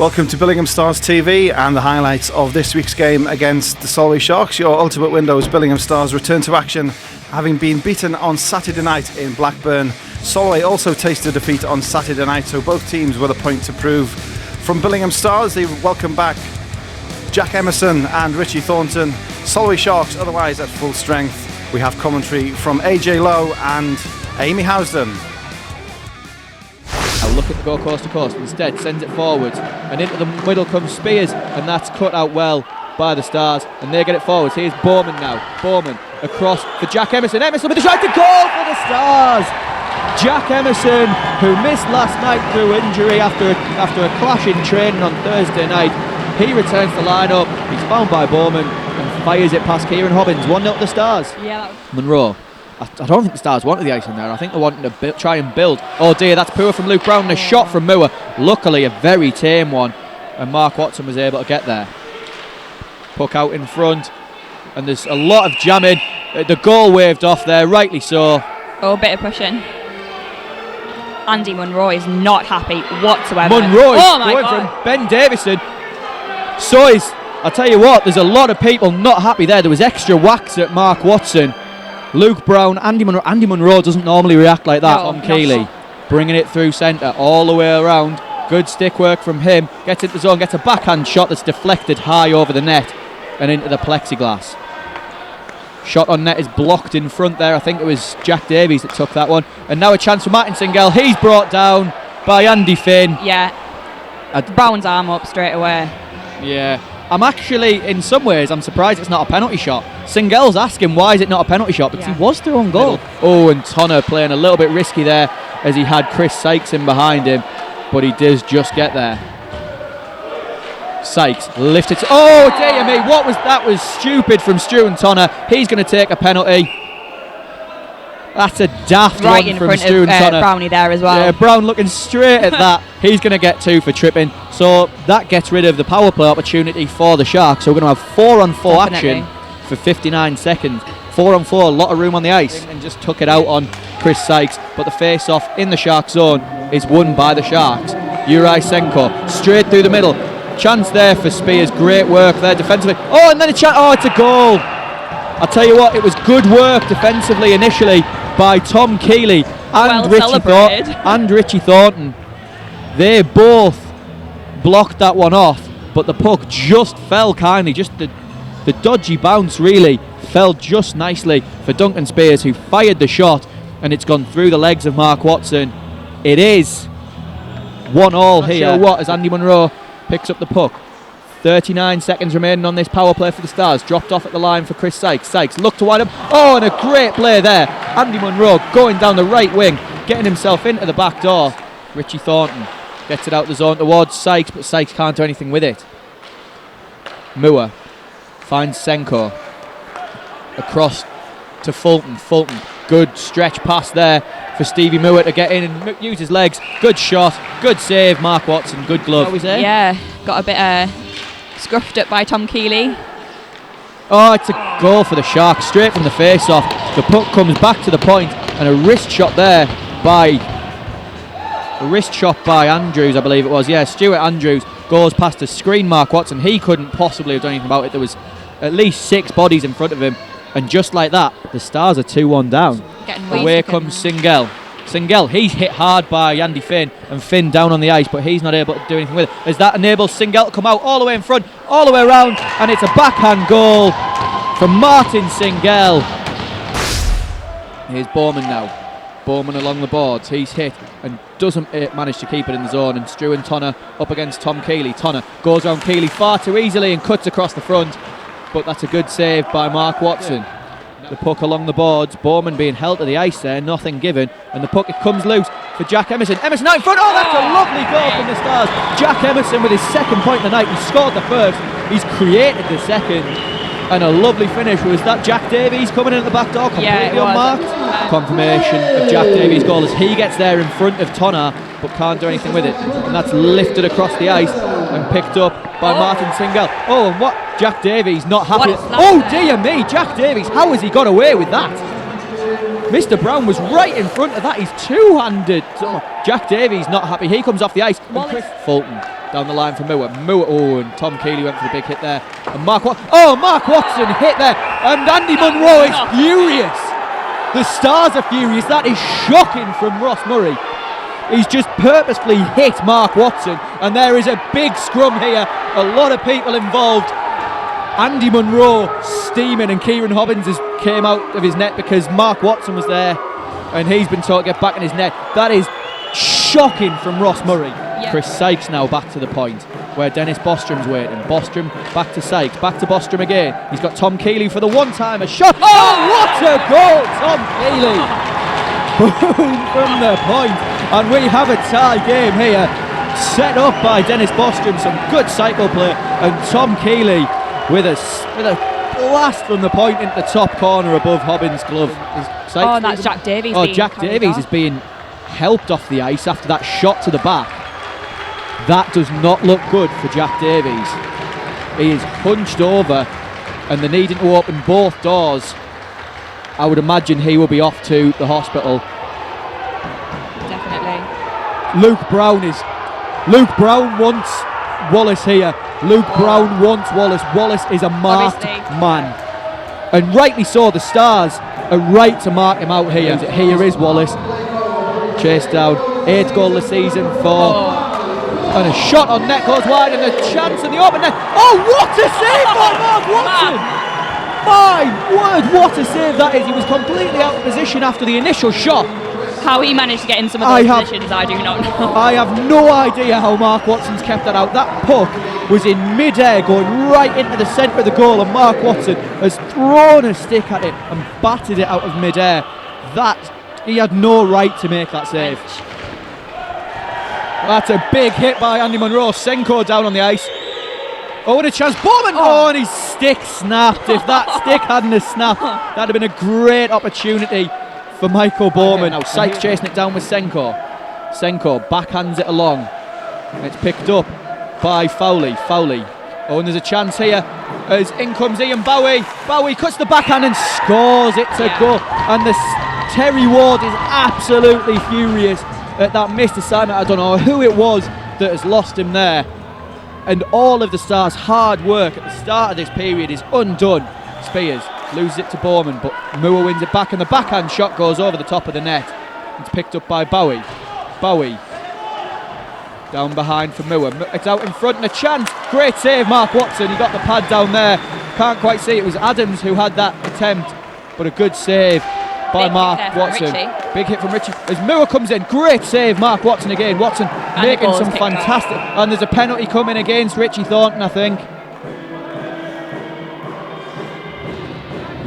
Welcome to Billingham Stars TV and the highlights of this week's game against the Solway Sharks. Your ultimate windows Billingham Stars return to action, having been beaten on Saturday night in Blackburn. Solway also tasted defeat on Saturday night, so both teams with a point to prove. From Billingham Stars, they welcome back Jack Emerson and Richie Thornton. Solway Sharks otherwise at full strength. We have commentary from AJ Lowe and Amy Housden. Now look at the goal coast to coast. Instead sends it forwards and into the middle comes Spears, and that's cut out well by the Stars, and they get it forwards. Here's Bowman now. Bowman across for Jack Emerson. Emerson with a shot to goal for the Stars. Jack Emerson, who missed last night through injury after a clash in training on Thursday night, he returns to line up. He's found by Bowman and fires it past Kieran Hobbins. 1-0 the Stars. Yeah. Monroe. I don't think the Stars wanted the ice in there. I think they wanted to try and build. Oh dear, that's poor from Luke Brown and a shot from Moore. Luckily a very tame one, and Mark Watson was able to get there. Puck out in front, and there's a lot of jamming. The goal waved off there, rightly so. Oh, a bit of pushing. Andy Monroe is not happy whatsoever. Monroe is going from Ben Davison. So is, I'll tell you what, there's a lot of people not happy there. There was extra wax at Mark Watson. Luke Brown, Andy Monroe. Andy Monroe doesn't normally react like that. Tom Keeley bringing it through centre all the way around. Good stick work from him. Gets into the zone, gets a backhand shot that's deflected high over the net and into the plexiglass. Shot on net is blocked in front there. I think it was Jack Davies that took that one. And now a chance for Martin Singel. He's brought down by Andy Finn. Yeah. Brown's arm up straight away. Yeah. I'm actually, in some ways, I'm surprised it's not a penalty shot. Singel's asking why is it not a penalty shot, because he was through on goal. Oh, and Tonner playing a little bit risky there as he had Chris Sykes in behind him, but he does just get there. Sykes lifted. Oh dear me, what was that? Was stupid from Stu and Tonner. He's going to take a penalty. That's a daft right one in from front Stu of and Tonner. Brownie there as well. Yeah, Brown looking straight at that. He's going to get 2 for tripping. So that gets rid of the power play opportunity for the Sharks. So we're going to have 4-on-4 action for 59 seconds. 4-on-4, a lot of room on the ice. And just took it out on Chris Sykes. But the face-off in the Shark zone is won by the Sharks. Juraj Senko straight through the middle. Chance there for Spears. Great work there defensively. Oh, and then it's a goal. I'll tell you what, it was good work defensively initially by Tom Keeley and Richie Thornton. They both blocked that one off, but the puck just fell kindly. Just the dodgy bounce really fell just nicely for Duncan Spears, who fired the shot, and it's gone through the legs of Mark Watson. It is 1-1 here. Sure what, as Andy Monroe picks up the puck. 39 seconds remaining on this power play for the Stars. Dropped off at the line for Chris Sykes. Sykes looked to wind up. Oh, and a great play there. Andy Monroe going down the right wing, getting himself into the back door. Richie Thornton gets it out the zone towards Sykes, but Sykes can't do anything with it. Moore finds Senko. Across to Fulton. Fulton, good stretch pass there for Stevie Moore to get in and use his legs. Good shot, good save, Mark Watson, good glove. Yeah, got a bit scruffed up by Tom Keeley. Oh, it's a goal for the Sharks, straight from the face-off. The puck comes back to the point, and a wrist shot there by Andrews, I believe it was. Yeah, Stuart Andrews goes past the screen. Mark Watson, he couldn't possibly have done anything about it. There was at least 6 bodies in front of him, and just like that, the Stars are 2-1 down. Away comes Singel. Singel, he's hit hard by Andy Finn, and Finn down on the ice, but he's not able to do anything with it. As that enables Singel to come out all the way in front, all the way around, and it's a backhand goal from Martin Singel. Here's Bowman now. Bowman along the boards, he's hit and doesn't manage to keep it in the zone, and Stu and Tonner up against Tom Keeley. Tonner goes around Keeley far too easily and cuts across the front, but that's a good save by Mark Watson. The puck along the boards, Bowman being held to the ice there, nothing given, and the puck, it comes loose for Jack Emerson. Emerson out in front. Oh, that's a lovely goal from the Stars. Jack Emerson with his second point of the night. He scored the first, he's created the second, and a lovely finish. Was that Jack Davies coming in at the back door, completely unmarked? Confirmation of Jack Davies' goal as he gets there in front of Tonner, but can't do anything with it, and that's lifted across the ice and picked up by Martin Singel. Oh, and what? Jack Davies not happy. Oh dear me, Jack Davies, how has he got away with that? Mr. Brown was right in front of that. He's two-handed. Jack Davies not happy. He comes off the ice. And Chris Fulton down the line for Moore. Oh, and Tom Keeley went for the big hit there. And Mark Watson hit there. And Andy Munro is furious. The Stars are furious. That is shocking from Ross Murray. He's just purposefully hit Mark Watson, and there is a big scrum here. A lot of people involved. Andy Munro steaming, and Kieran Hobbins came out of his net because Mark Watson was there, and he's been told to get back in his net. That is shocking from Ross Murray. Yep. Chris Sykes now back to the point where Dennis Bostrom's waiting. Bostrom back to Sykes, back to Bostrom again. He's got Tom Keeley for the one-timer shot. Oh, what a goal, Tom Keeley! Boom from the point, and we have a tie game here, set up by Dennis Bostrom. Some good cycle play, and Tom Keeley with a blast from the point into the top corner above Hobbins' glove. Oh, that's Jack Davies. Oh, Jack Davies is being helped off the ice after that shot to the back. That does not look good for Jack Davies. He is hunched over, and they're needing to open both doors. I would imagine he will be off to the hospital. Definitely. Luke Brown wants Wallace here. Luke Brown wants Wallace. Wallace is a marked man. And rightly so, the Stars are right to mark him out here. Here is Wallace. Chased down. 8th goal of the season for... And a shot on net goes wide, and a chance in the open net. Oh, what a save by Mark Watson! My word, what a save that is. He was completely out of position after the initial shot. How he managed to get in some of those positions, I do not know. I have no idea how Mark Watson's kept that out. That puck was in mid-air going right into the centre of the goal, and Mark Watson has thrown a stick at it and batted it out of mid-air. He had no right to make that save. That's a big hit by Andy Munro. Senko down on the ice. Oh, what a chance. Bowman! Oh, and his stick snapped. If that stick hadn't snapped, that'd have been a great opportunity for Michael Bowman. Now Sykes chasing it down with Senko. Senko backhands it along. It's picked up by Fowley. Oh, and there's a chance here as in comes Ian Bowie. Bowie cuts the backhand and scores it to go. And Terry Ward is absolutely furious at that missed assignment. I don't know who it was that has lost him there. And all of the Stars' hard work at the start of this period is undone. Spears loses it to Bowman, but Moore wins it back, and the backhand shot goes over the top of the net. It's picked up by Bowie. Bowie down behind for Moore. It's out in front and a chance. Great save, Mark Watson. He got the pad down there. Can't quite see. It was Adams who had that attempt, but a good save by Mark Watson. Big hit from Richie. As Moore comes in, great save, Mark Watson again. Watson making some fantastic. And there's a penalty coming against Richie Thornton, I think.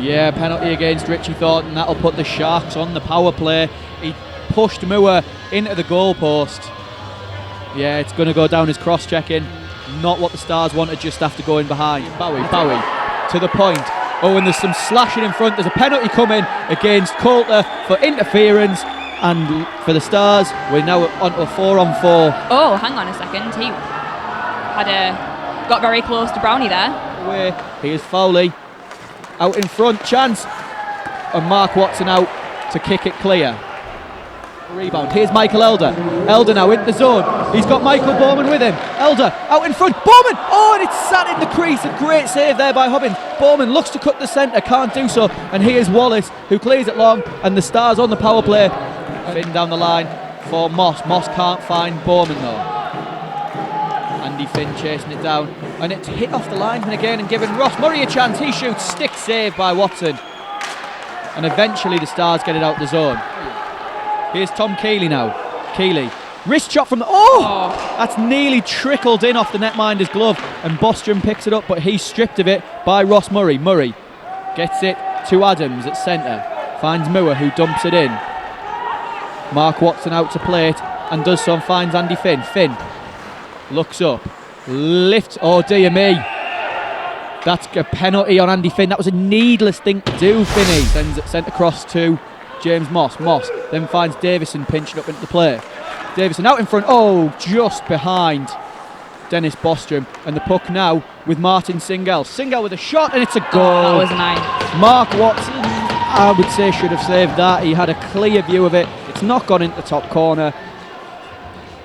Yeah, penalty against Richie Thornton. That'll put the Sharks on the power play. He pushed Moore into the goalpost. Yeah, it's going to go down as cross-checking. Not what the Stars wanted just after going behind. Bowie to the point. Oh, and there's some slashing in front. There's a penalty coming against Coulter for interference. And for the Stars, we're now onto a 4-on-4. Oh, hang on a second. He got very close to Brownie there. Here's Fowley. Out in front, chance. And Mark Watson out to kick it clear. Rebound. Here's Michael Elder. Elder now in the zone. He's got Michael Bowman with him. Elder out in front. Bowman! Oh, and it's sat in the crease. A great save there by Hobbins. Bowman looks to cut the centre, can't do so. And here's Wallace, who clears it long. And the Stars on the power play. Finn down the line for Moss. Moss can't find Bowman though. Andy Finn chasing it down. And it's hit off the linesman again and giving Ross Murray a chance. He shoots. Stick save by Watson. And eventually the Stars get it out the zone. Here's Tom Keeley now. Keeley. Wrist shot from the... Oh! That's nearly trickled in off the netminder's glove. And Bostrom picks it up, but he's stripped of it by Ross Murray. Murray gets it to Adams at centre. Finds Moore, who dumps it in. Mark Watson out to play it and does so and finds Andy Finn. Finn looks up. Lifts. Oh, dear me. That's a penalty on Andy Finn. That was a needless thing to do, Finney. Sends it sent across to James Moss. Moss then finds Davison pinching up into the play. Davison out in front. Oh, just behind Dennis Bostrom. And the puck now with Martin Singel. Singel with a shot and it's a goal. That was nice. Mark Watson I would say should have saved that. He had a clear view of it. It's not gone into the top corner.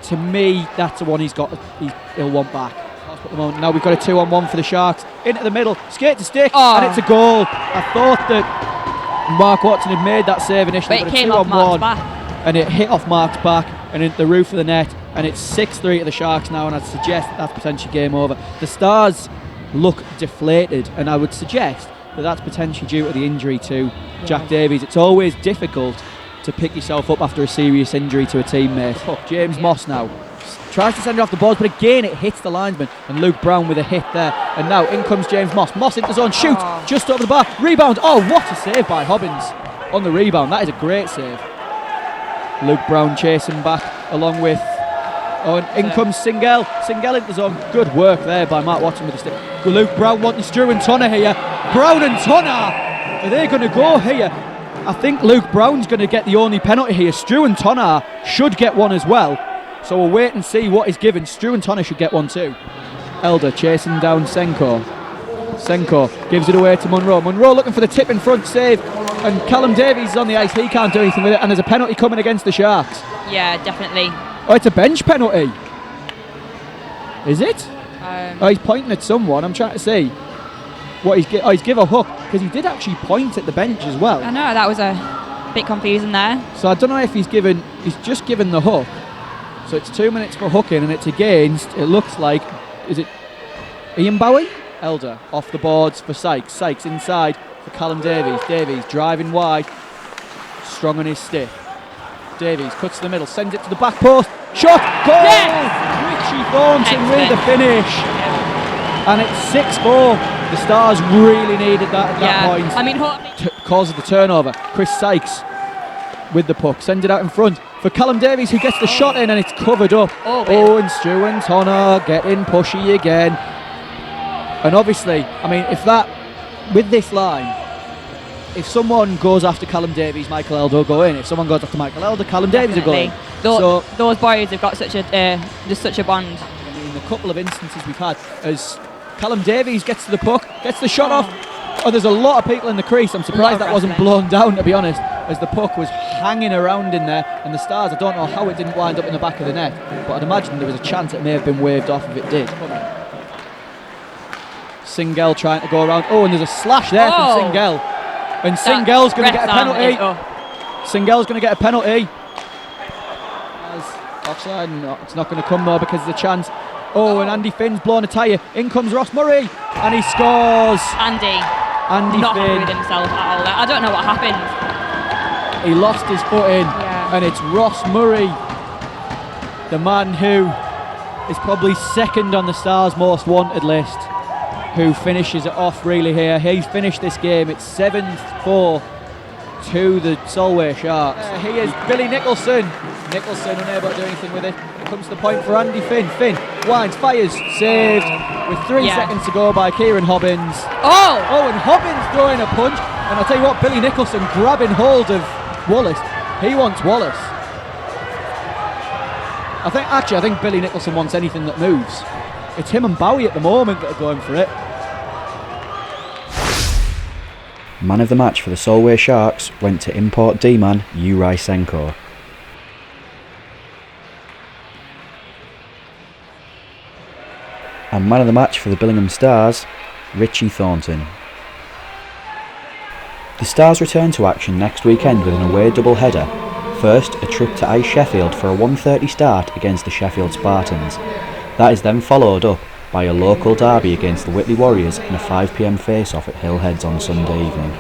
To me, that's the one he'll want back. At the moment. Now we've got a 2-on-1 for the Sharks. Into the middle, skate to stick, and it's a goal. I thought that Mark Watson had made that save initially, but but it a came off 2-on-1, Mark's back. and it hit off Mark's back and into the roof of the net, and it's 6-3 to the Sharks now, and I'd suggest that's potentially game over. The Stars look deflated, and I would suggest that that's potentially due to the injury to Jack Davies. It's always difficult to pick yourself up after a serious injury to a teammate. James Moss now tries to send it off the balls, but again it hits the linesman, and Luke Brown with a hit there, and now in comes James Moss. Moss into zone, shoots just over the bar, rebound. Oh, what a save by Hobbins on the rebound. That is a great save. Luke Brown chasing back along with and in comes Singel into zone. Good work there by Mark Watson with the stick. Luke Brown wanting Strew and Tonner here. Brown and Tonner, are they going to go here? I think Luke Brown's going to get the only penalty here. Strew and Tonner should get one as well. So we'll wait and see what is given. Strew and Tonner should get one too. Elder chasing down Senko. Senko gives it away to Munro. Munro looking for the tip in front save. And Callum Davies is on the ice. He can't do anything with it. And there's a penalty coming against the Sharks. Yeah, definitely. Oh, it's a bench penalty. Is it? He's pointing at someone. I'm trying to see what he's give a hook, because he did actually point at the bench as well. I know, that was a bit confusing there. So I don't know if he's just given the hook. So it's 2 minutes for hooking, and it's against, it looks like, is it Ian Bowie? Elder off the boards for Sykes. Sykes inside for Callum Davies. Davies driving wide, strong on his stick. Davies cuts to the middle, sends it to the back post. Shot! Goal! Yes! Richie Thornton with the finish. And it's 6-4. The Stars really needed that at that point. I mean, causes the turnover. Chris Sykes with the puck, sends it out in front for Callum Davies, who gets the shot in, and it's covered up. And Stu and Tonner getting pushy again. And obviously, I mean, with this line, if someone goes after Callum Davies, Michael Elder will go in. If someone goes after Michael Elder, Callum Davies will go in. Those boys have got such a bond. I mean, a couple of instances we've had as Callum Davies gets to the puck, gets the shot off. Oh, there's a lot of people in the crease. I'm surprised that wasn't blown down, to be honest, as the puck was hanging around in there. And the Stars, I don't know how it didn't wind up in the back of the net, but I'd imagine there was a chance it may have been waved off if it did. Singel trying to go around. Oh, and there's a slash there from Singel. And Singel's going to get a penalty. Singel's going to get a penalty. Offside. No, it's not going to come though because of the chance. Oh, and Andy Finn's blown a tyre. In comes Ross Murray, and he scores. Andy Finn. not happy with himself at all. I don't know what happened. He lost his footing, and it's Ross Murray, the man who is probably second on the Stars' most wanted list, who finishes it off really here. He's finished this game. It's 7-4 to the Solway Sharks. He is Billy Nicholson. Nicholson unable to do anything with it. It comes to the point for Andy Finn. Finn winds, fires, saved with 3 seconds to go by Kieran Hobbins. Oh, and Hobbins throwing a punch. And I'll tell you what, Billy Nicholson grabbing hold of Wallace. He wants Wallace. I think Billy Nicholson wants anything that moves. It's him and Bowie at the moment that are going for it. Man of the match for the Solway Sharks went to import D-man Uri Senko. And man of the match for the Billingham Stars, Richie Thornton. The Stars return to action next weekend with an away double-header. First, a trip to Ice Sheffield for a 1:30 start against the Sheffield Spartans. That is then followed up by a local derby against the Whitley Warriors and a 5 p.m. face-off at Hillheads on Sunday evening.